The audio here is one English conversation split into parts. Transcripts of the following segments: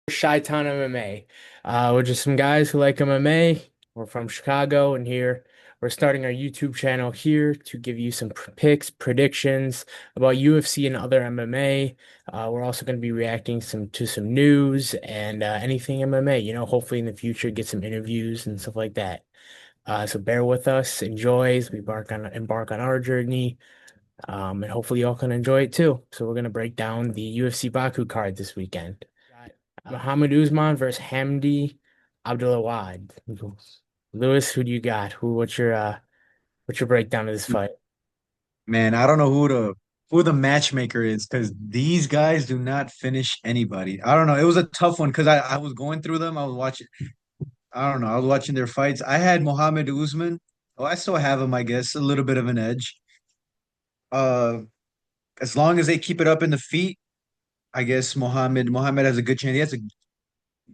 Chi-Town MMA. We're just some guys who like MMA. We're from Chicago, and here we're starting our YouTube channel here to give you some picks, predictions about UFC and other MMA. We're also going to be reacting to some news and anything MMA. Hopefully in the future get some interviews and stuff like that. So bear with us, enjoy as we embark on our journey, and hopefully y'all can enjoy it too. So we're gonna break down the UFC Baku card this weekend. Muhammad Usman versus Hamdi Abdulawad. Lewis, who do you got? What's your breakdown of this fight? Man, I don't know who the matchmaker is because these guys do not finish anybody. I don't know. It was a tough one because I was going through them. I was watching. I don't know. I was watching their fights. I had Mohammed Usman. Oh, I still have him, I guess, a little bit of an edge. Uh, as long as they keep it up in the feet, I guess Mohammed has a good chance. He has a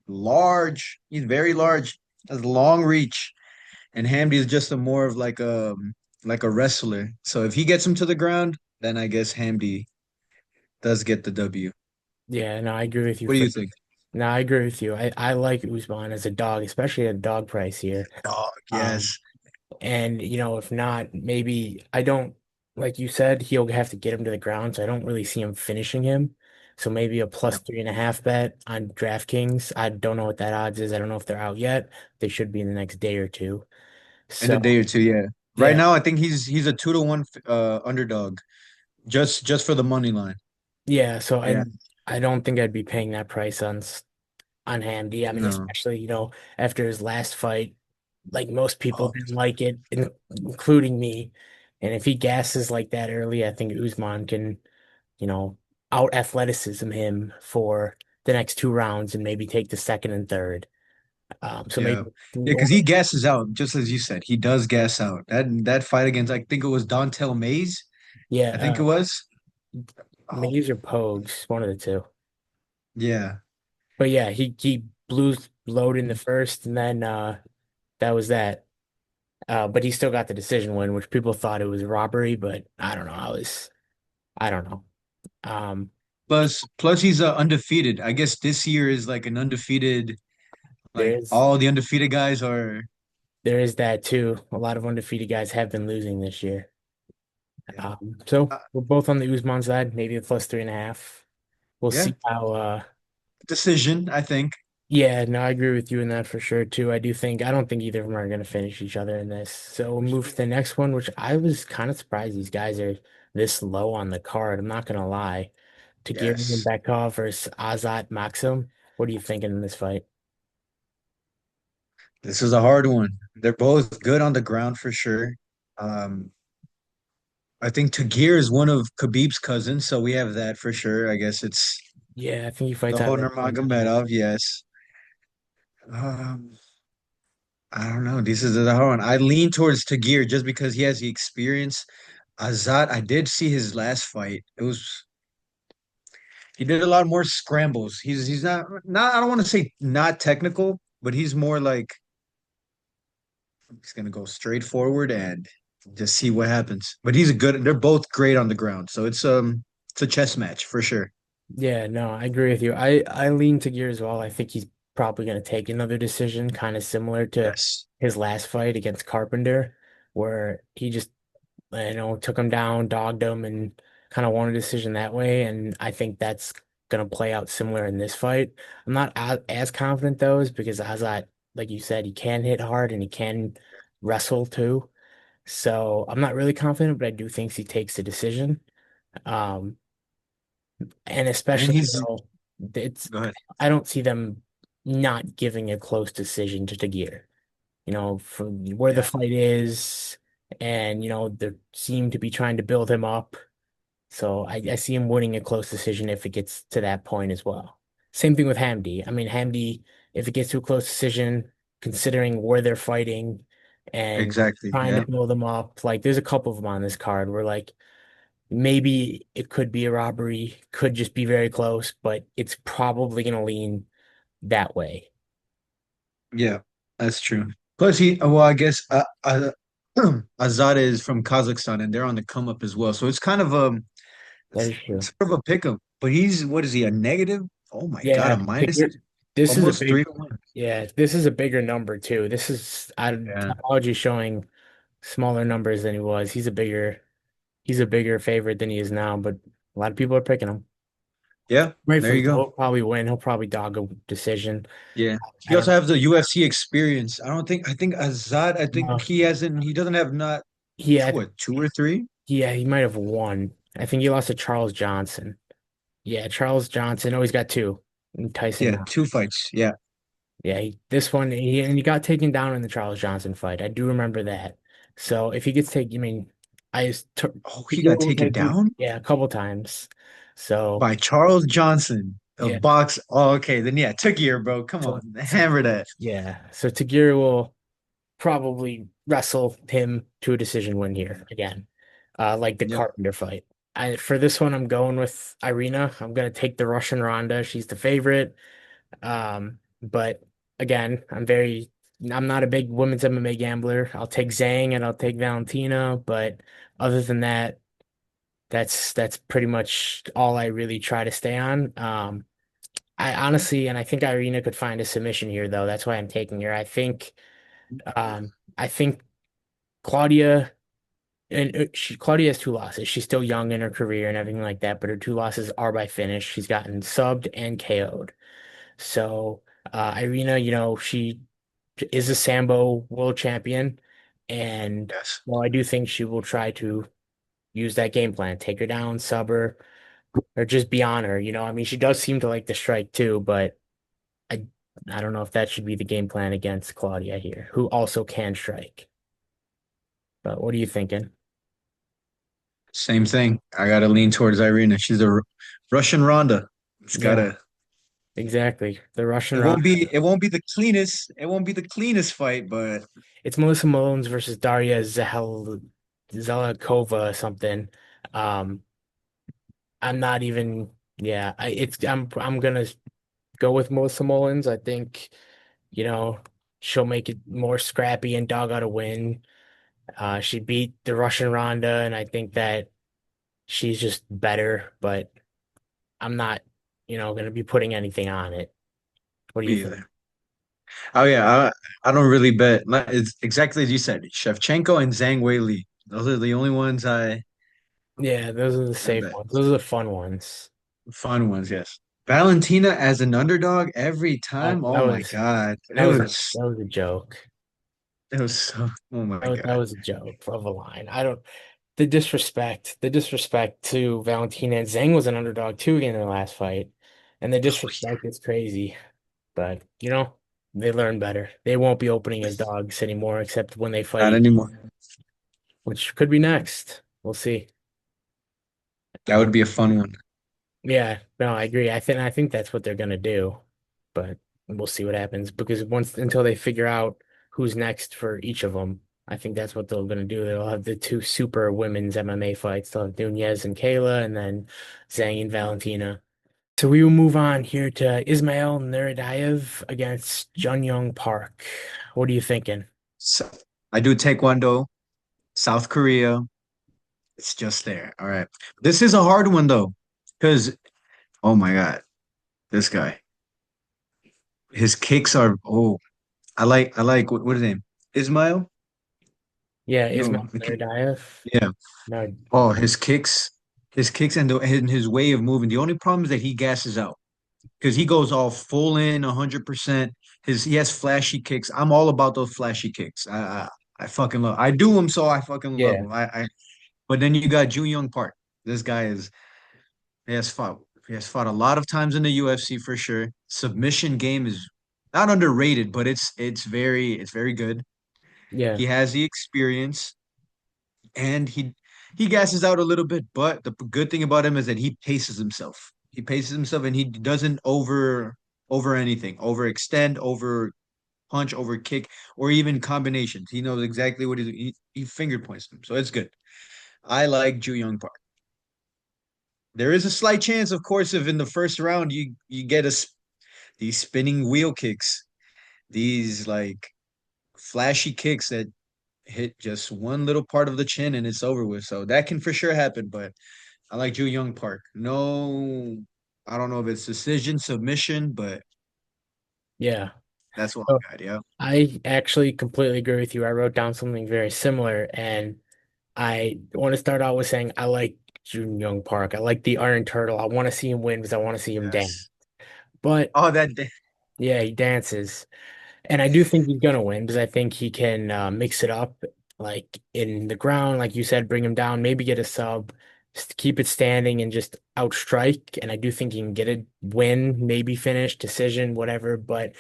large. He's very large. Has long reach, and Hamdi is just a more of like a wrestler. So if he gets him to the ground, then I guess Hamdi does get the W. Yeah, no, I agree with you. What do you think? No, I agree with you. I like Usman as a dog, especially at a dog price here. Dog, Um, yes. and if not, maybe I don't, like you said, he'll have to get him to the ground, so I don't really see him finishing him. So maybe a plus Yeah. 3.5 bet on DraftKings. I don't know what that odds is. I don't know if they're out yet. They should be in the next day or two. In a So day or two, yeah. Right yeah, now, I think he's a 2-1 underdog just for the money line. yeah. So Yeah. I don't think I'd be paying that price on Hamdi. I mean, No. especially after his last fight, like most people Oh, didn't like it, including me. And if he gasses like that early, I think Usman can you know, out athleticism him for the next two rounds and maybe take the second and third. So yeah. maybe, Yeah, because or, he gasses out, just as you said. He does gas out. That fight against, I think it was Dontel Mays. I think yeah, it was. Oh, Mays or Pogues, one of the two. yeah. But yeah, he blew load in the first, and then that was that. But he still got the decision win, which people thought it was robbery, but I don't know. I don't know. Um, Plus he's undefeated. I guess this year is like an undefeated, there like is all the undefeated guys are. there is that too. A lot of undefeated guys have been losing this year. Yeah. So we're both on the Usman side, maybe a plus 3.5. We'll Yeah. see how Decision, I think. yeah, no, I agree with you in that for sure too. I don't think either of them are gonna finish each other in this. So we'll move to the next one, which I was kind of surprised these guys are this low on the card. I'm not gonna lie. Tagir Yes. Bekov versus Azat Maxim. What are you thinking in this fight? This is a hard one. They're both good on the ground for sure. Um, I think Tagir is one of Khabib's cousins, so we have that for sure. I guess it's Yeah, I think he fights the out of whole that same camp. Nurmagomedov, yes. Um, I don't know. This is a hard one. I lean towards Tagir just because he has the experience. Azat, I did see his last fight. He did a lot more scrambles. He's not I don't want to say not technical, but he's more like he's gonna go straight forward and just see what happens. But he's a good. They're both great on the ground, so it's a chess match for sure. Yeah, no, I agree with you. I lean Tagir as well. I think he's probably gonna take another decision, kind of similar to Yes. his last fight against Carpenter, where he just took him down, dogged him, and kind of won a decision that way. And I think that's gonna play out similar in this fight. I'm not as confident though, is because Azat, like you said, he can hit hard and he can wrestle too. So I'm not really confident, but I do think he takes the decision. Um, and And especially he's though, it's go ahead. I don't see them not giving a close decision to Tagir. From where the Yeah. fight is, and they seem to be trying to build him up. So I see him winning a close decision if it gets to that point as well. Same thing with Hamdi. I mean, Hamdi, if it gets to a close decision, considering where they're fighting and Exactly. trying to Yeah. build them up, like there's a couple of them on this card where like maybe it could be a robbery, could just be very close, but it's probably going to lean that way. Yeah. That's true. Plus, well, I guess Azad is from Kazakhstan, and they're on the come up as well. So it's kind of That it's is true. sort of a pick 'em. But he's what is he a negative? Oh my God, Yeah, a minus? Tagir. This is a Almost three big, to one. yeah, this is a bigger number too. I Yeah. Topology showing smaller numbers than he was. He's a bigger favorite than he is now, but a lot of people are picking him. Yeah. There Rightfully you so. go. He'll probably win. He'll probably dog a decision. Yeah. I He don't also has the UFC experience. I think Azad, I think know. he doesn't have not Yeah, what, two or three? yeah, he might have won. I think he lost to Charles Johnson. Yeah, Charles Johnson. Oh, he's got two. And Tyson Yeah, now. two fights. Yeah. Yeah, this one, and he got taken down in the Charles Johnson fight. I do remember that. So if he gets taken, I mean, I just took Oh, he Tagir got will taken take him, down yeah, a couple times. So, by Charles Johnson yeah, of box. Oh, okay. Then yeah, took year, bro. Come so, on. so Hammer that. yeah, so Tagir will probably wrestle him to a decision win here again, like the Yep. Carpenter fight. For this one, I'm going with Irina. I'm gonna take the Russian Ronda. She's the favorite. But again, I'm not a big women's MMA gambler. I'll take Zhang and I'll take Valentina, but other than that, that's pretty much all I really try to stay on. I honestly, and I think Irina could find a submission here, though. That's why I'm taking her. I think Claudia. Claudia has two losses. She's still young in her career and everything like that, but her two losses are by finish. She's gotten subbed and KO'd. So Irina, she is a Sambo world champion, and Yes. well, I do think she will try to use that game plan, take her down, sub her, or just be on her. I mean, she does seem to like to strike too, but I I don't know if that should be the game plan against Claudia here, who also can strike. But what are you thinking? Same thing. I gotta lean towards Irina. She's a Russian Ronda. It's Yeah, gotta. exactly. The Russian Ronda. It won't be the cleanest. It won't be the cleanest fight, but It's Melissa Malones versus Daria Zelakova or something. Um, I'm not even. Yeah, I'm gonna go with Melissa Mullins. I think, you know, she'll make it more scrappy and dog out a win. She beat the Russian Ronda, and I think that she's just better, but I'm not, gonna be putting anything on it. What do you me think? either. Oh yeah, I don't really bet. It's exactly as you said. Shevchenko and Zhang Weili. Those are the only ones Yeah, those are the I safe bet. ones. Those are the fun ones. Fun ones, yes. Valentina as an underdog every That, time. that Oh my was God. that was that was a joke. It was so oh my That God. was a joke of a line. I don't the disrespect to Valentina and Zhang was an underdog too in their last fight, and the Oh disrespect is crazy. But they learn better. They won't be opening as yeah. dogs anymore, except when they fight Not anymore. which could be next. We'll see. That would be a fun one. Yeah, no, I agree. I think that's what they're gonna do, but we'll see what happens because once until they figure out who's next for each of them, I think that's what they're gonna do. They'll have the two super women's MMA fights. They'll have Nunez and Kayla, and then Zhang and Valentina. So we will move on here to Ismail Nuradayev against Jun Park. What are you thinking? So I do Taekwondo, South Korea. It's just there. All right. This is a hard one though, because oh my God, this guy. His kicks are I like what is his name? Ismail? Yeah, Ismail No, Nuradayev. yeah. No, Oh, his kicks and his way of moving. The only problem is that he gasses out because he goes all full in 100%. He has flashy kicks. I'm all about those flashy kicks. I fucking love. I do them, so I fucking love yeah, them. But then you got Ju Young Park. This guy is he has fought he has fought a lot of times in the UFC for sure. Submission game is not underrated, but it's very good. yeah, He has the experience and he gasses out a little bit, but the good thing about him is that he paces himself. He paces himself and he doesn't over anything, overextend, over punch, over kick, or even combinations. He knows exactly what he finger points them. So it's good. I like Ju Young Park. There is a slight chance, of course, if in the first round you get these spinning wheel kicks, these like flashy kicks that hit just one little part of the chin and it's over with. So that can for sure happen. But I like Ju Young Park. No, I don't know if it's decision, submission, but Yeah. That's what So I got. Yeah. I actually completely agree with you. I wrote down something very similar, and I want to start out with saying I like June Young Park. I like the Iron Turtle. I want to see him win because I want to see him dance. Yes. But Oh, that. yeah, he dances. And I do think he's gonna win because I think he can mix it up, like in the ground, like you said, bring him down, maybe get a sub, just keep it standing, and just outstrike. And I do think he can get a win, maybe finish, decision, whatever. But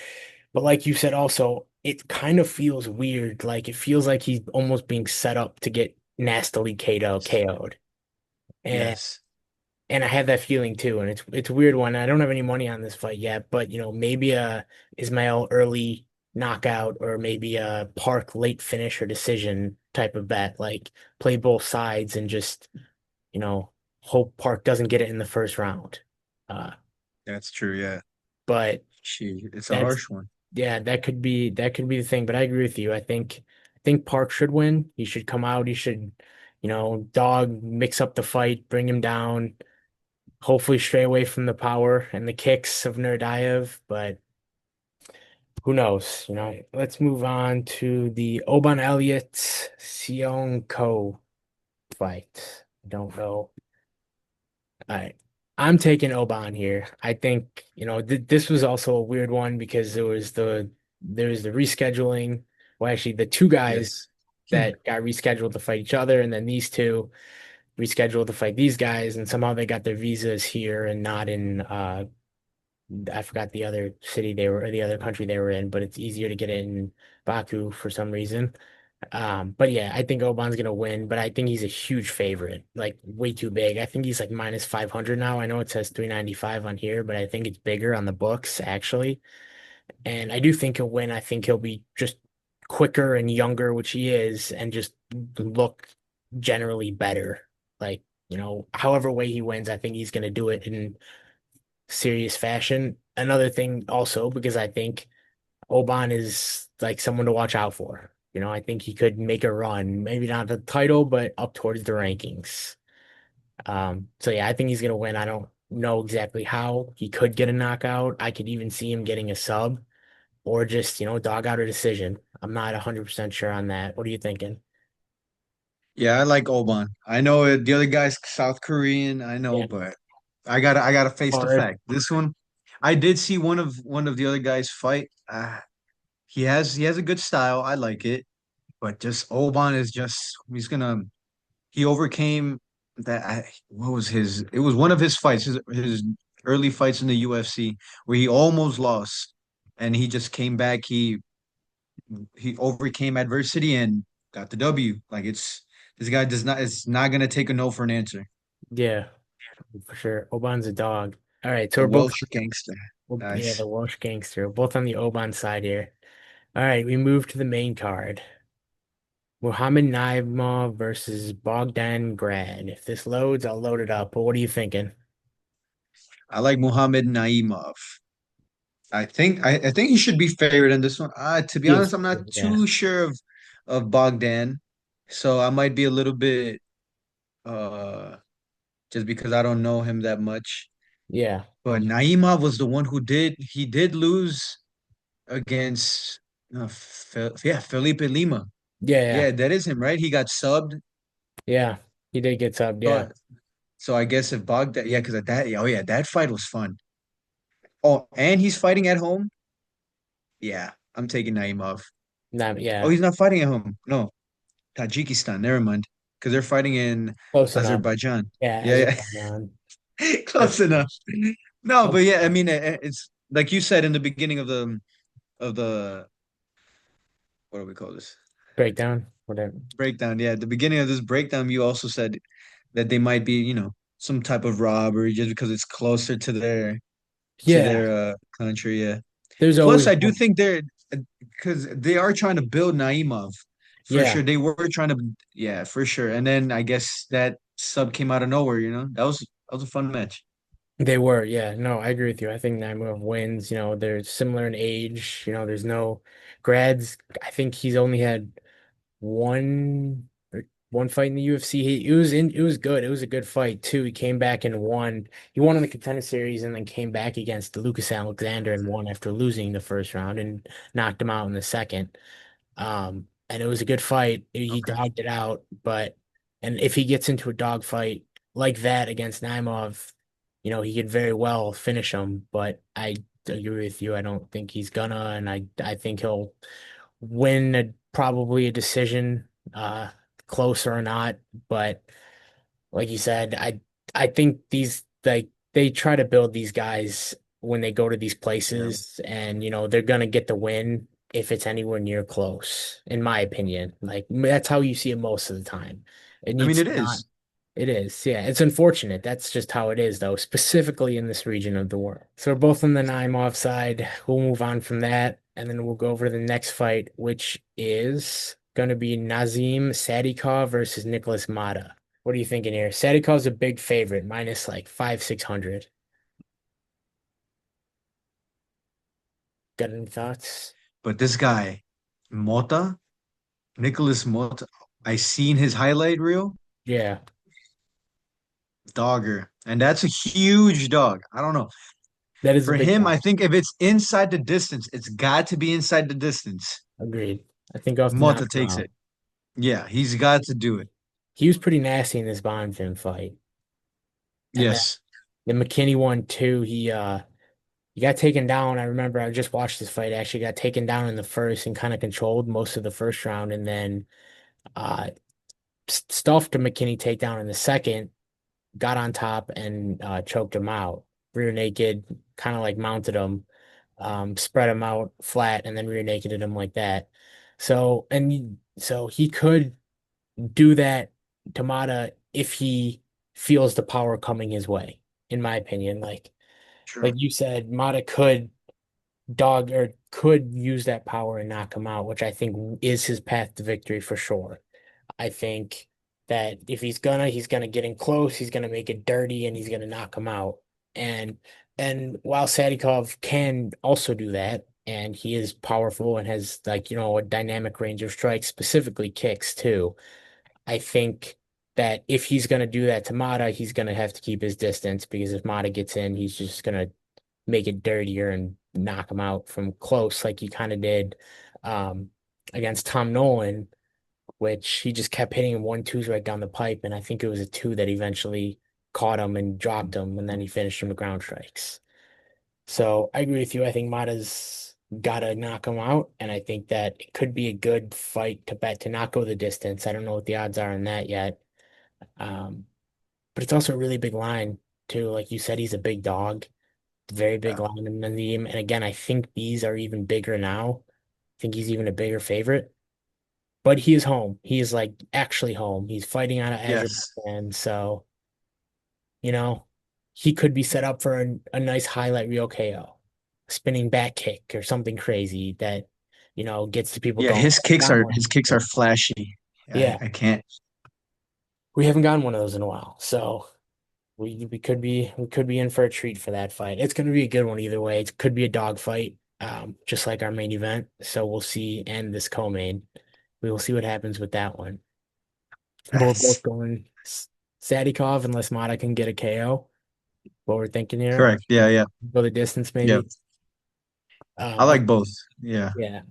like you said, also, it kind of feels weird. Like it feels like he's almost being set up to get nastily KO'd. And Yes. and I have that feeling too, and it's a weird one. I don't have any money on this fight yet, but maybe a Ismail early knockout or maybe a Park late finish or decision type of bet. Like play both sides and just, you know, hope Park doesn't get it in the first round. Uh, That's true. Yeah. but It's a that's harsh one. yeah, that could be the thing. But I agree with you. I think Park should win. He should come out. He should, dog mix up the fight, bring him down. Hopefully stray away from the power and the kicks of Nurdayev, but who knows? Let's move on to the Oban Elliott Seong Ko fight. I don't know. All right. I'm taking Oban here. I think, this was also a weird one because there was the rescheduling. Well, actually, the two guys Yes. that got rescheduled to fight each other, and then these two rescheduled to fight these guys, and somehow they got their visas here and not in I forgot the other city they were or the other country they were in, but it's easier to get in Baku for some reason. But yeah, I think Oban's gonna win, but I think he's a huge favorite, like way too big. I think he's like minus 500 now. I know it says 395 on here, but I think it's bigger on the books actually. And I do think he'll win. I think he'll be just quicker and younger, which he is, and just look generally better. Like, however way he wins, I think he's gonna do it in serious fashion. Another thing also, because I think Oban is like someone to watch out for. I think he could make a run, maybe not the title, but up towards the rankings. So yeah, I think he's gonna win. I don't know exactly how. He could get a knockout. I could even see him getting a sub or just, dog out a decision. I'm not 100% sure on that. What are you thinking? Yeah, I like Oban. I know the other guy's South Korean. I know, Yeah. but I gotta face the Hard. fact. This one, I did see one of the other guys fight. He has a good style. I like it, but just Oban is just he overcame that. What was his? It was one of his fights, his early fights in the UFC where he almost lost, and he just came back. He overcame adversity and got the W. Like this guy does not is not gonna take a no for an answer. Yeah, for sure. Oban's a dog. All right, so The we're both, Welsh gangster. yeah, the Nice. Welsh gangster. We're both on the Oban side here. All right, we move to the main card. Muhammad Naimov versus Bogdan Grad. If this loads, I'll load it up. But what are you thinking? I like Muhammad Naimov. I think he should be favored in this one. To be Yes. honest, I'm not Yeah. too sure of Bogdan, so I might be a little bit uh just because I don't know him that much. Yeah. But Naimov was the one he did lose against Felipe Lima. Yeah. Yeah. Yeah, that is him, right? He got subbed. Yeah. He did get subbed. Yeah. So, so I guess if Bogdan, yeah, because oh yeah, that fight was fun. Oh, and he's fighting at home. Yeah, I'm taking Naimov. Not, Oh, yeah. he's not fighting at home. No, Tajikistan. Never mind, because they're fighting in Close enough. Azerbaijan. Yeah. Yeah, Azerbaijan. yeah, That's close enough. No, but close yeah, I enough. mean, it's like you said in the beginning of the what do we call this Breakdown. Whatever. breakdown? Yeah, at the beginning of this breakdown, you also said that they might be, some type of robbery just because it's closer to their to Yeah. their country. Yeah. There's Plus, always I do think they're because they are trying to build Naimov for yeah. sure. They were trying to, yeah, for sure. And then I guess that sub came out of nowhere. That was a fun match. They were. Yeah. No, I agree with you. I think Naimov wins. They're similar in age. There's no grads. I think he's only had one one fight in the UFC. It was good. It was a good fight too. He came back and won. He won in the Contender Series and then came back against Lucas Alexander and won after losing the first round and knocked him out in the second. And it was a good fight. He Okay. dogged it out, but and if he gets into a dog fight like that against Naimov, he could very well finish him. But I agree with you. I don't think he's gonna, and I think he'll win probably a decision, close or not. But like you said, I think these like they try to build these guys when they go to these Yeah. places, and they're gonna get the win if it's anywhere near close, in my opinion. Like that's how you see it most of the time. It I mean, needs it to not. is. It is, yeah. It's unfortunate. That's just how it is, though, specifically in this region of the world. So we're both on the Naimov side. We'll move on from that, and then we'll go over to the next fight, which is going to be Nazim Sadikov versus Nicholas Mata. What are you thinking here? Sadikov's a big favorite, minus like 600. Got any thoughts? But this guy, Mota, Nicholas Mota, I seen his highlight reel, Yeah, dogger, and that's a huge dog. I don't know. that is a For big him, I dog. think if it's inside the distance, it's got to be inside the distance. Agreed. I think I'll have to knock Mota him takes out. it. Yeah, he's got to do it. He was pretty nasty in this Bonfim fight. And then Yes, the McKinney one too, he got taken down. I remember I just watched this fight. Actually got taken down in the first and kind of controlled most of the first round, and then uh stuffed a McKinney takedown in the second, got on top and choked him out. Rear naked, kind of like mounted him, spread him out flat, and then rear nakeded him like that. So he could do that to Mata if he feels the power coming his way, in my opinion. Like true. you said, Mata could use that power and knock him out, which I think is his path to victory for sure. I think that if he's gonna get in close, he's gonna make it dirty, and he's gonna knock him out. And and while Sadikov can also do that, and he is powerful and has a dynamic range of strikes, specifically kicks too. I think that if he's gonna do that to Mata, he's gonna have to keep his distance because if Mata gets in, he's just gonna make it dirtier and knock him out from close, like he kind of did um, against Tom Nolan, which he just kept hitting him 1-2s right down the pipe. And I think it was a two that eventually caught him and dropped him, and then he finished him with ground strikes. So I agree with you. I think Mata's got to knock him out, and I think that it could be a good fight to bet to not go the distance. I don't know what the odds are on that yet. Um, but it's also a really big line, too. Like you said, he's a big dog. Very big Yeah. line in the team. And again, I think these are even bigger now. I think he's even a bigger favorite. But he is home. He is like actually home. He's fighting out of Yes. Azerbaijan. So, you know, he could be set up for a nice highlight reel KO, spinning back kick or something crazy that, gets the people Yeah, going. We haven't gotten his one. kicks are flashy. Yeah, I can't. we haven't gotten one of those in a while. So we could be in for a treat for that fight. It's going to be a good one either way. It could be a dog fight, just like our main event. So we'll see, and this co-main, we will see what happens with that one. But we're both That's going Sadikov unless Mata can get a KO. What we're thinking here, correct. Yeah, yeah, go the distance yeah. maybe. I And like both. Yeah, yeah,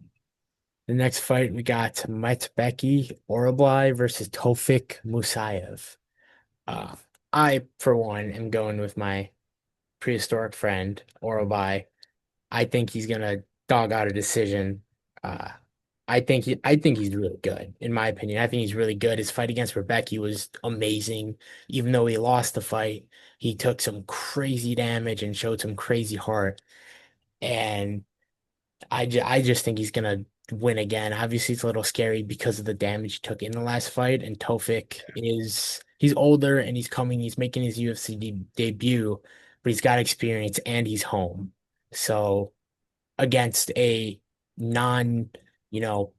the next fight we got Matsbeki Orablai versus Tofik Musayev. Uh, I, for one, am going with my prehistoric friend Orabai. I think he's gonna dog out a decision. Uh, I think he's really good, in my opinion. I think he's really good. His fight against Rebecca was amazing. Even though he lost the fight, he took some crazy damage and showed some crazy heart. And I just think he's gonna win again. Obviously, it's a little scary because of the damage he took in the last fight. And he's older and he's making his UFC debut, but he's got experience and he's home. So against a non, you know,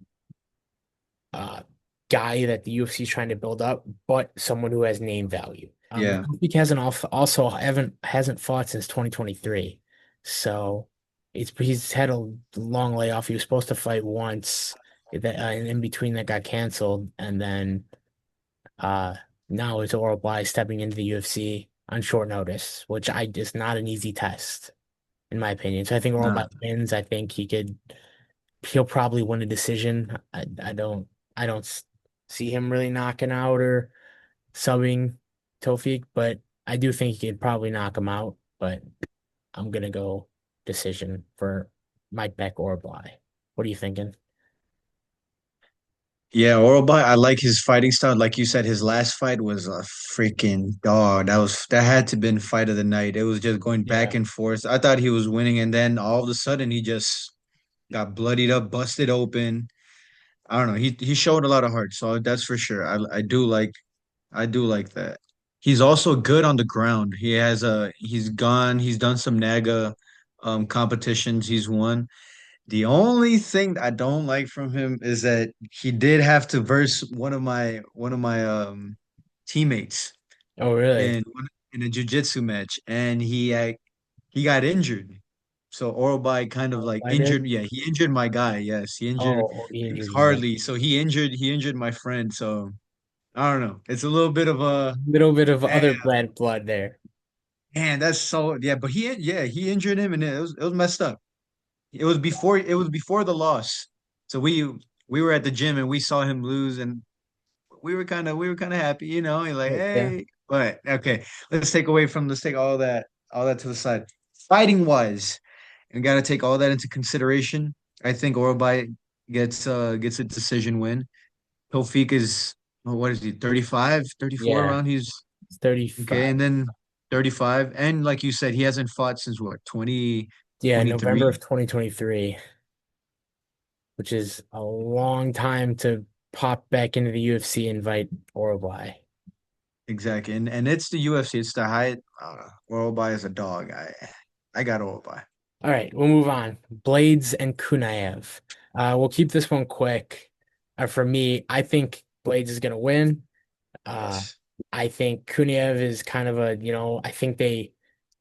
uh, guy that the UFC is trying to build up, but someone who has name value. yeah, Tofik also hasn't fought since 2023, so he's had a long layoff. He was supposed to fight once, and in between that got canceled, and then Uh, Now it's Orlbai stepping into the UFC on short notice, which I is not an easy test in my opinion. So I think Orlbai Nah. wins. I think he'll probably win a decision. I don't see him really knocking out or subbing Tofik, but I do think he could probably knock him out. But I'm gonna go decision for Mike Beck or Bly. What are you thinking? Yeah, Orlbai, I like his fighting style. Like you said, his last fight was a freaking dog. That had to been fight of the night. It was just going back Yeah. and forth. I thought he was winning, and then all of a sudden he just got bloodied up, busted open. I don't know. He showed a lot of heart, so that's for sure. I do like that. He's also good on the ground. He's done some NAGA competitions. He's won. The only thing I don't like from him is that he did have to verse one of my teammates Oh, really? in in a jiu-jitsu match, and he got injured. So Orobai kind of Oh, like I did. injured. Yeah, he injured my guy. Yes, he injured Oh, he Chris injured you. Hardley. So he injured my friend. So I don't know. It's a little bit of a Little bit of eh, other blood there. man. That's so yeah. But he injured him, and it was messed up. It was before the loss. So we were at the gym and we saw him lose, and we were kind of happy, like, Yeah. hey. But okay, let's take all that to the side. Fighting wise, and got to take all that into consideration. I think Orobai gets a decision win. Tofik is, what is he, 35, 34 Yeah. around? He's It's okay, 35. and then 35, and like you said, he hasn't fought since what, Yeah, November 2023. of 2023, which is a long time to pop back into the UFC and fight Uruguay. Exactly, and it's the UFC. It's the high. Orobai is a dog. I got Orobai. All right, we'll move on. Blades and Kunaev. We'll keep this one quick. For me, I think Blades is gonna win. Uh, Yes. I think Kuniev is kind of I think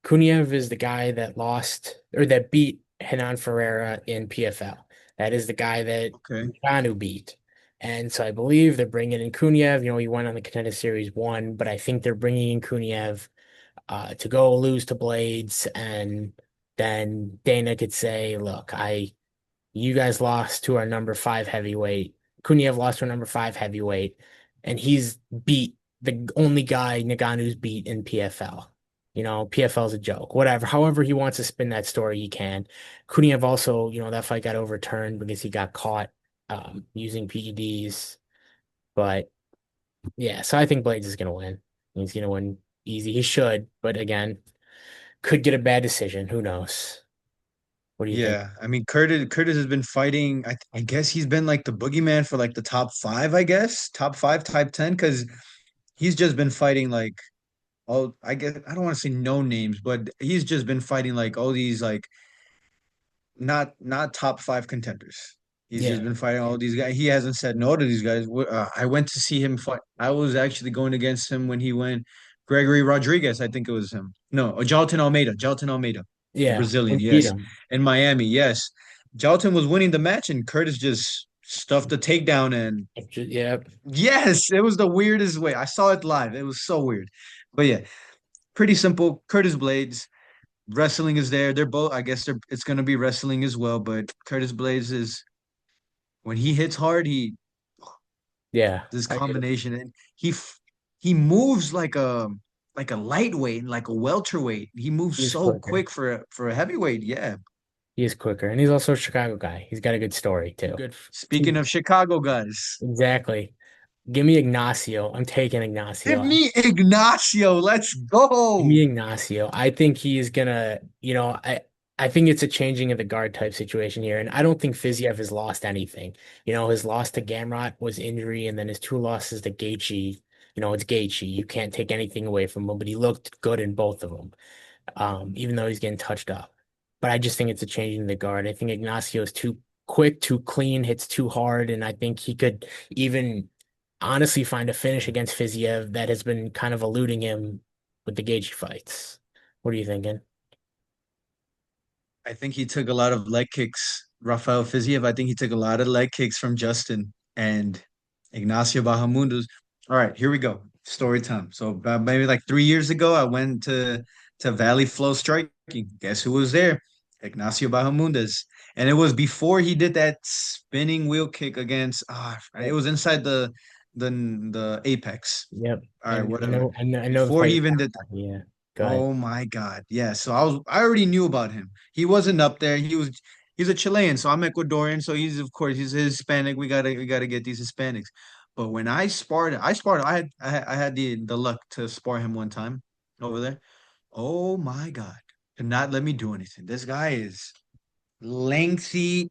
Kuniev is the guy that lost or that beat Renan Ferreira in PFL. That is the guy that Okay. Ngannou beat. And so I believe they're bringing in Kuniev. He won on the Contender Series 1, but I think they're bringing in Kuniev to go lose to Blades. And then Dana could say, look, you guys lost to our number five heavyweight. Kuniev lost to our number five heavyweight, and he's beat the only guy Ngannou's beat in PFL. PFL is a joke. Whatever. However he wants to spin that story, he can. Kuniev also, that fight got overturned because he got caught using PEDs. But yeah, so I think Blades is gonna win. He's gonna win easy. He should, but again, could get a bad decision. Who knows? What do you think? Yeah, I mean Curtis has been fighting. I guess he's been like the boogeyman for like the top five. I guess top five, top 10, because he's just been fighting like all. I guess I don't want to say no names, but he's just been fighting like all these like not top five contenders. He's just Yeah, been fighting all these guys. He hasn't said no to these guys. I went to see him fight. I was actually going against him when he went. Gregory Rodriguez, I think it was him. No, Jalton Almeida, the yeah, Brazilian. and beat Yes, him. in Miami. Yes, Jalton was winning the match, and Curtis just stuffed the takedown. And Yeah, yes, it was the weirdest way. I saw it live. It was so weird. But yeah, pretty simple. Curtis Blades. Wrestling is there. They're both. I guess it's gonna be wrestling as well. But Curtis Blades is when he hits hard, he yeah. this combination, and he moves like a lightweight, like a welterweight. He moves He's so quicker. quick for a heavyweight. Yeah. He is quicker, and he's also a Chicago guy. He's got a good story too. Speaking of Chicago guys, Exactly. Give me Ignacio. I'm taking give Ignacio. me Ignacio. Let's Give go. me Ignacio. I think he's gonna, I think it's a changing of the guard type situation here, and I don't think Fiziev has lost anything. His loss to Gamrot was injury, and then his two losses to Gaethje. It's Gaethje. You can't take anything away from him, but he looked good in both of them. Even though he's getting touched up. But I just think it's a change in the guard. I think Ignacio is too quick, too clean, hits too hard, and I think he could even honestly find a finish against Fiziev that has been kind of eluding him with the Gaethje fights. What are you thinking? I think he took a lot of leg kicks. Rafael Fiziev, I think he took a lot of leg kicks from Justin and Ignacio Bahamundos. All right, here we go. Story time. So about maybe like 3 years ago, I went to Valley Flow Striking. Guess who was there? Ignacio Bahamundes. And it was before he did that spinning wheel kick against it Yep. was inside the apex. Yep. All right, And whatever. I know the Before fight he you're even talking did about. Yeah. Go ahead. Oh my God. Yeah. So I already knew about him. He wasn't up there. He's a Chilean, so I'm Ecuadorian, so he's of course he's Hispanic. We gotta get these Hispanics. But when I sparred, I had the luck to spar him one time over there. Oh my God. Could not let me do anything. This guy is lengthy,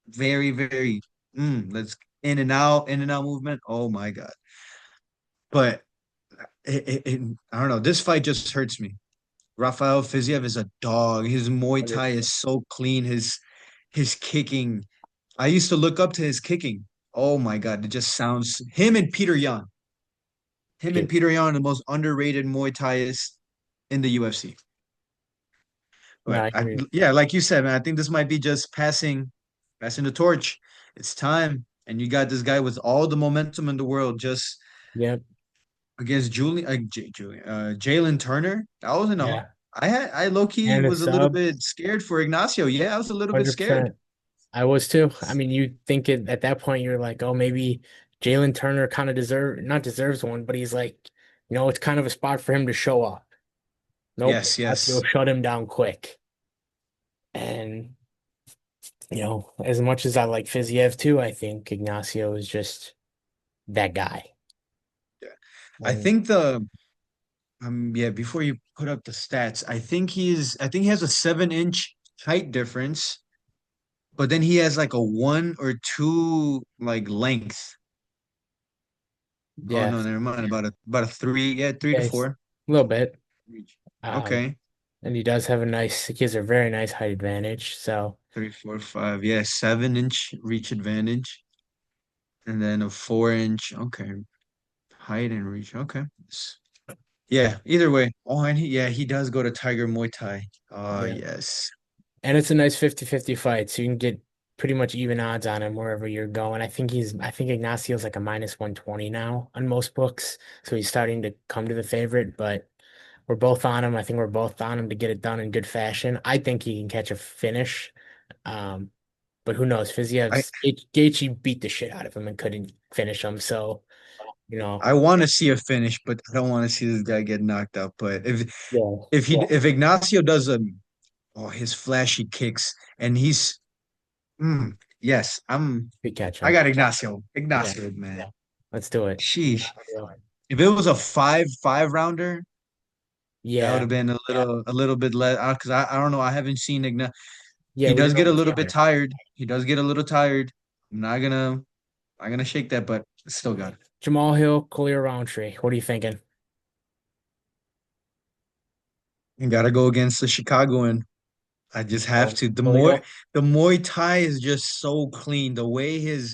very, very let's in and out movement. Oh my God. But I don't know. This fight just hurts me. Rafael Fiziev is a dog. His Muay Thai is 100%. so clean. His kicking. I used to look up to his kicking. Oh my God, it just sounds him and Peter Yan. Him and Peter. Peter Yan are the most underrated Muay Thaiists in the UFC. No, But I agree. yeah, like you said, man, I think this might be just passing the torch. It's time. And you got this guy with all the momentum in the world just Yep. against Jalen Turner. That wasn't a Yeah. I low key And a was a little sub, bit scared for Ignacio. Yeah, I was a little bit scared. 100%. I was too. I mean, you think it at that point, you're like, oh, maybe Jalen Turner kind of not deserves one, but he's like, it's kind of a spot for him to show up. Nope. Yes, Ignacio yes. shut him down quick. And, as much as I like Fiziev too, I think Ignacio is just that guy. Yeah. I And think yeah, before you put up the stats, I think he has a 7 inch height difference, but then he has like a 1 or 2 like length. Oh yeah, no, never mind. About a three, yeah, three yeah, to it's four. a little bit. Reach. Um, Okay. and he has a very nice height advantage. So 3, 4, 5. Yeah, 7 inch reach advantage. And then a 4 inch. Okay. Height and reach. Okay. Yeah, either way. Oh, and yeah, he does go to Tiger Muay Thai. yeah. Yes. And it's a nice 50-50 fight, so you can get pretty much even odds on him wherever you're going. I think Ignacio's like a minus 120 now on most books, so he's starting to come to the favorite, but we're both on him. I think we're both on him to get it done in good fashion. I think he can catch a finish. Um, but who knows? I Gaethje beat the shit out of him and couldn't finish him, so you know, I want to see a finish, but I don't want to see this guy get knocked out. But yeah, if Ignacio does his flashy kicks and yes, good catch I him. got Ignacio. Yeah, Ignacio, man. let's do it. Sheesh. If it was a five rounder, that would Yeah, have been a little bit less because I don't know. I haven't seen Ignacio. yeah, He we does didn't get a really see little him. bit tired. He does get a little tired. I'm not gonna shake that, but still got it. Jamal Hill, Khalil Roundtree. What are you thinking? You gotta go against the Chicagoan. I just have Oh, to. Khalil? The Muay Thai is just so clean. The way he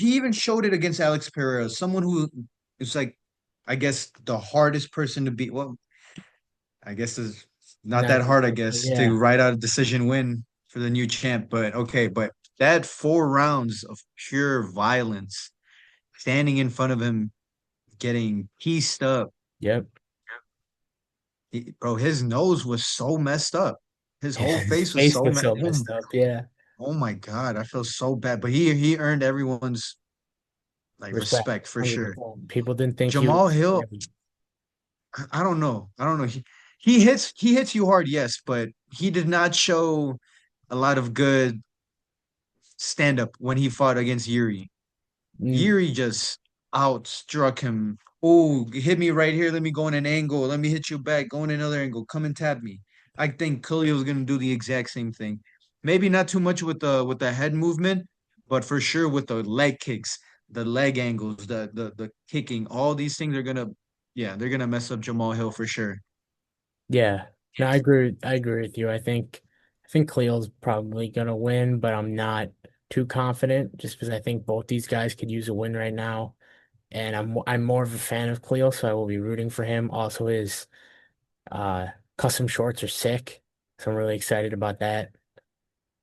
even showed it against Alex Pereira, someone who is like, I guess the hardest person to beat. Well, I guess it's not Not, that hard, I guess, to yeah, write out a decision win for the new champ. But okay, but that 4 rounds of pure violence, standing in front of him, getting pieced up. yep. Bro, his nose was so messed up. His whole His face was face so was messed. so messed up. Yeah, Oh my God, I feel so bad. But he earned everyone's like respect, respect for sure. 100%. People didn't think he Jamal was. Hill, I don't know. I don't know. He hits you hard, yes, but he did not show a lot of good stand up when he fought against Yuri. Mm, Yuri just outstruck him. Oh, hit me right here. Let me go in an angle. Let me hit you back. Go in another angle. Come and tap me. I think Khalil's gonna do the exact same thing. Maybe not too much with the head movement, but for sure with the leg kicks, the leg angles, the kicking, all these things are gonna, yeah, they're gonna mess up Jamal Hill for sure. yeah. No, I agree. I agree with you. I think Cleo's probably gonna win, but I'm not too confident just because I think both these guys could use a win right now. And I'm more of a fan of Cleo, so I will be rooting for him. Also, his uh custom shorts are sick, so I'm really excited about that.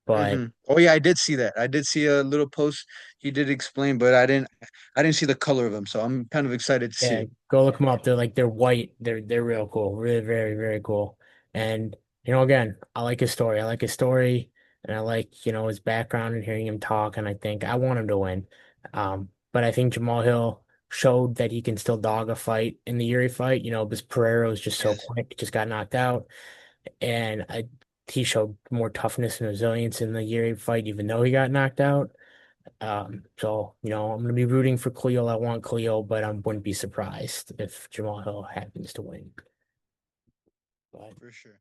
But Oh yeah, I did see that. I did see a little post he did explain, but I didn't see the color of them, so I'm kind of excited to see yeah, it. go look them up. They're white. They're real cool. Really, very, very cool. And again, I like his story. I like his story, and I like his background and hearing him talk. And I think I want him to win. But I think Jamal Hill showed that he can still dog a fight in the Yuri fight. Because Pereira was just so Yes, quick, just got knocked out, and he showed more toughness and resilience in the Yuri fight, even though he got knocked out. So, I'm gonna be rooting for Cleo. I want Cleo, but I wouldn't be surprised if Jamal Hill happens to win. But for sure.